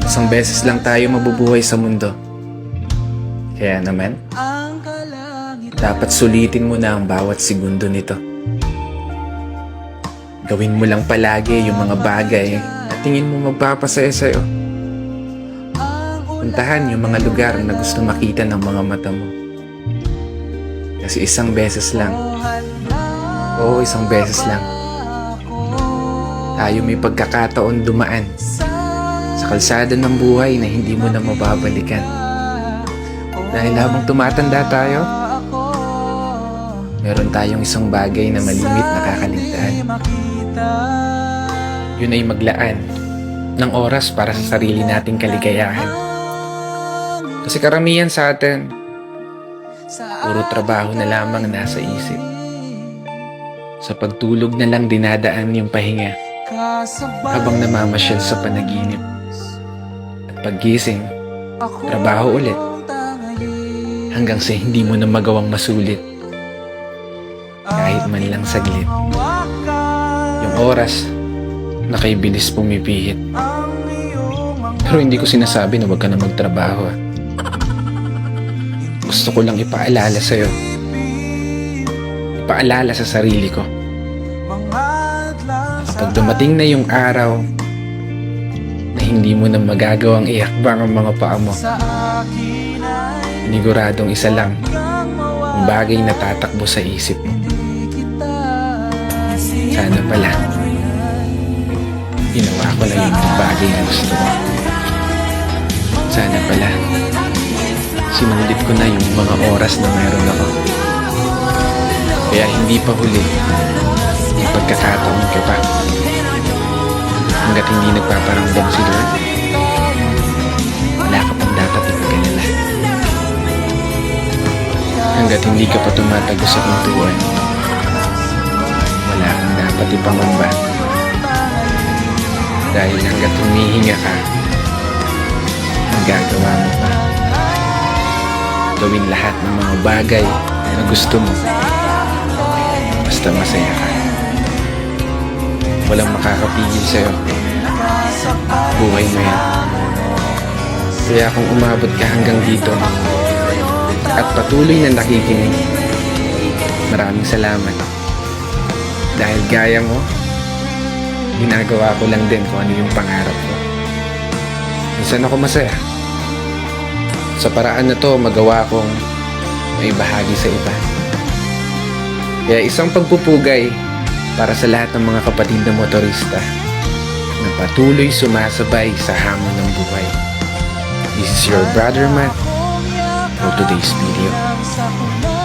Isang beses lang tayo mabubuhay sa mundo. Kaya naman, dapat sulitin mo na ang bawat segundo nito. Gawin mo lang palagi yung mga bagay na tingin mo magpapasaya sa'yo. Puntahan yung mga lugar na gusto makita ng mga mata mo. Kasi isang beses lang, oo, isang beses lang, tayo may pagkakataon dumaan sa kalsada ng buhay na hindi mo na mababalikan. Dahil habang tumatanda tayo, meron tayong isang bagay na malimit na kakaligtaan. Yun ay maglaan ng oras para sa sarili nating kaligayahan. Kasi karamihan sa atin, puro trabaho na lamang nasa isip. Sa pagtulog na lang dinadaan yung pahinga habang namamasyal sa panaginip. At paggising, trabaho ulit hanggang sa hindi mo na magawang masulit kahit man lang saglit. Yung oras na kay bilis pumipihit. Pero hindi ko sinasabi na huwag ka na magtrabaho. Gusto ko lang ipaalala sa'yo, ipaalala sa sarili ko, kapag dumating na yung araw na hindi mo na magagawang iakbang ang mga paa mo, siniguradong isa lang ang bagay na tatakbo sa isip mo. Sana pala ginawa ko lang yung bagay na gusto ko. Sana pala sinulit ko na yung mga oras na meron ako. Kaya hindi pa huli, may pagkakataon ka pa. Hanggat hindi nagpaparamdam si Lord, wala ka pang dapat ipag-alala. Hanggat hindi ka pa tumatago sa pintuan, wala kang dapat ipangamba. Dahil hanggat humihinga ka, magagawa mo pa. Gawin lahat ng mga bagay na gusto mo, basta masaya ka. Walang makakapigil sa'yo. Buhay mo yan. Kaya kung umabot ka hanggang dito at patuloy na nakikinig, maraming salamat. Dahil gaya mo, ginagawa ko lang din kung ano yung pangarap ko. Minsan ako masaya. Sa paraan na to, magawa kong may bahagi sa iba. Kaya isang pagpupugay para sa lahat ng mga kapatid na motorista na patuloy sumasabay sa hamon ng buhay. This is your brother Matt for today's video.